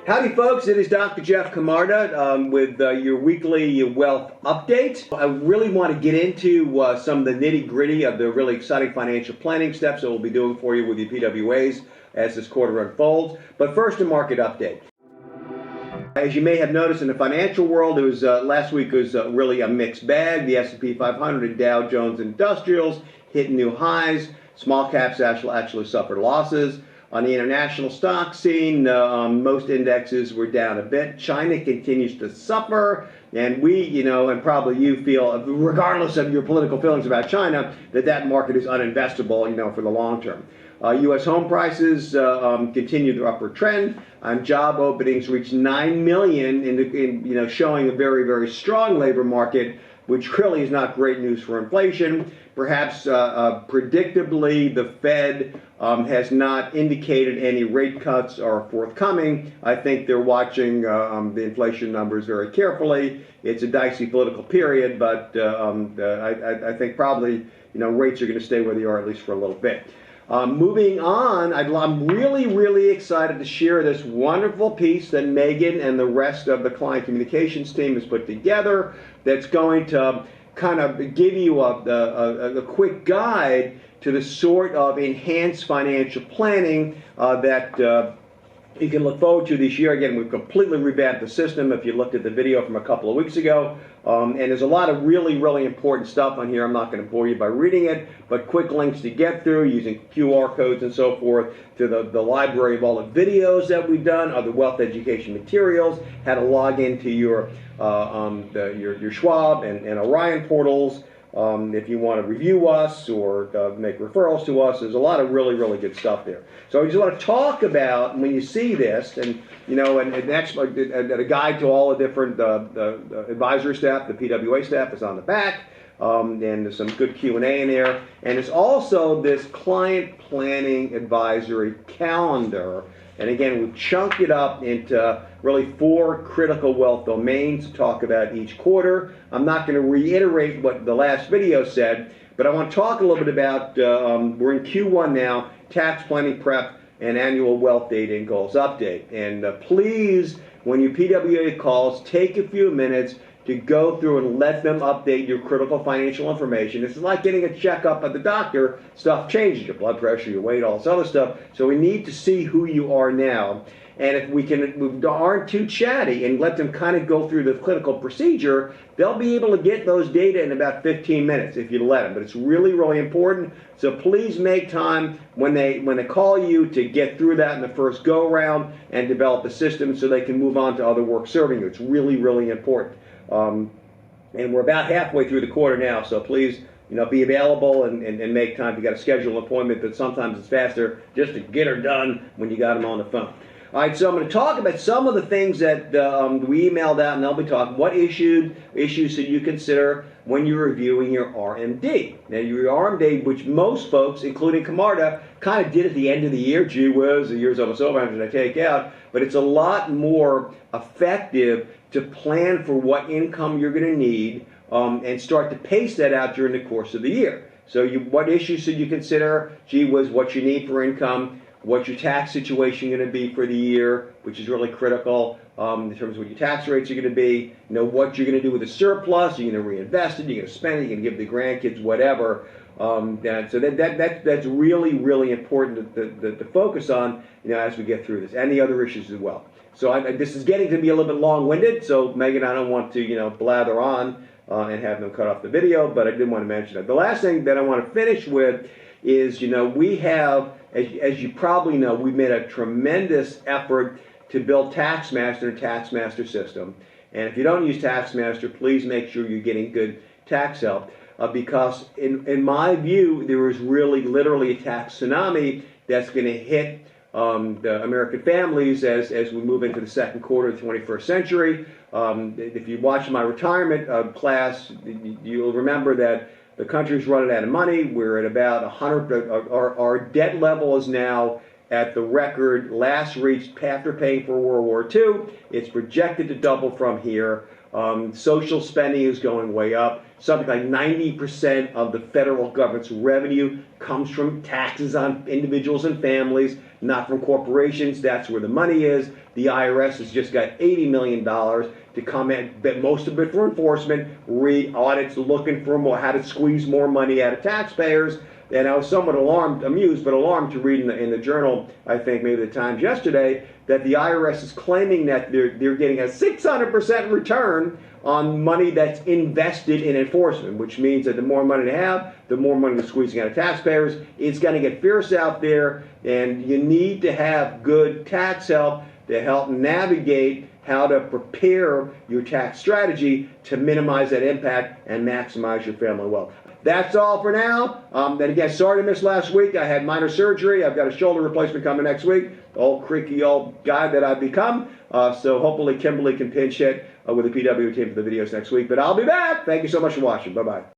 Howdy folks, it is Dr. Jeff Camarda with your weekly wealth update. I really want to get into some of the nitty gritty of the really exciting financial planning steps that we'll be doing for you with your PWAs as this quarter unfolds. But first, a market update. As you may have noticed in the financial world, it was last week was really a mixed bag. The S&P 500 and Dow Jones Industrials hit new highs. Small caps actually suffered losses. On the international stock scene, most indexes were down a bit. China continues to suffer, and we, and probably you feel, regardless of your political feelings about China, that market is uninvestable, for the long term. U.S. home prices continue their upward trend. Job openings reached 9 million, showing a very, very strong labor market, which really is not great news for inflation. Perhaps predictably, the Fed has not indicated any rate cuts are forthcoming. I think they're watching the inflation numbers very carefully. It's a dicey political period, but I think probably rates are going to stay where they are at least for a little bit. Moving on, I'm really excited to share this wonderful piece that Megan and the rest of the client communications team has put together that's going to kind of give you a quick guide to the sort of enhanced financial planning that you can look forward to this year. Again, we've completely revamped the system if you looked at the video from a couple of weeks ago. And there's a lot of really important stuff on here. I'm not going to bore you by reading it, but quick links to get through using QR codes and so forth to the library of all the videos that we've done, other wealth education materials, how to log into your Schwab and Orion portals. If you want to review us or make referrals to us, there's a lot of really good stuff there. So I just want to talk about when you see this, and and a guide to all the different advisory staff, the PWA staff is on the back, and there's some good Q&A in there, and it's also this client planning advisory calendar. And again, we've chunked it up into really 4 critical wealth domains to talk about each quarter. I'm not going to reiterate what the last video said, but I want to talk a little bit about, we're in Q1 now, tax planning prep and annual wealth data and goals update. And please, when your PWA calls, take a few minutes to go through and let them update your critical financial information. It's like getting a checkup at the doctor. Stuff changes, your blood pressure, your weight, all this other stuff. So we need to see who you are now. And if we aren't too chatty and let them kind of go through the clinical procedure, they'll be able to get those data in about 15 minutes if you let them. But it's really important. So please make time when they call you to get through that in the first go around and develop a system so they can move on to other work serving you. It's really important. And we're about halfway through the quarter now, so please, be available and make time. If you got to schedule an appointment, but sometimes it's faster just to get her done when you got them on the phone. All right, so I'm going to talk about some of the things that we emailed out, and they'll be talking what issues should you consider when you're reviewing your RMD. Now, your RMD, which most folks, including Camarda, kind of did at the end of the year. Gee whiz, the year's almost over, how much did I take out? But it's a lot more effective to plan for what income you're going to need and start to pace that out during the course of the year. So what issues should you consider? Gee whiz, what you need for income, what's your tax situation going to be for the year, which is really critical in terms of what your tax rates are going to be, what you're going to do with the surplus, you're going to reinvest it, you're going to spend it, you're going to give the grandkids, whatever. So that's really important to focus on as we get through this, and the other issues as well. So this is getting to be a little bit long-winded, so Megan, I don't want to blather on and have them cut off the video, but I did want to mention it. The last thing that I want to finish with is we have, as you probably know, we've made a tremendous effort to build TaxMaster and TaxMaster system. And if you don't use TaxMaster, please make sure you're getting good tax help because in my view, there is literally a tax tsunami that's going to hit the American families as we move into the second quarter of the 21st century. If you watch my retirement class, you'll remember that the country's running out of money. We're at about 100. Our debt level is now at the record last reached after paying for World War II. It's projected to double from here. Social spending is going way up. Something like 90% of the federal government's revenue comes from taxes on individuals and families. not from corporations. That's where the money is. The IRS has just got $80 million to come in, but most of it for enforcement, audits looking for more, how to squeeze more money out of taxpayers. And I was somewhat amused to read in the journal, I think maybe the Times yesterday, that the IRS is claiming that they're getting a 600% return on money that's invested in enforcement, which means that the more money they have, the more money they're squeezing out of taxpayers. It's going to get fierce out there, and you need to have good tax help to help navigate how to prepare your tax strategy to minimize that impact and maximize your family wealth. That's all for now. Then again, sorry to miss last week. I had minor surgery. I've got a shoulder replacement coming next week. Old creaky old guy that I've become. So hopefully Kimberly can pinch hit with the PW team for the videos next week. But I'll be back. Thank you so much for watching. Bye-bye.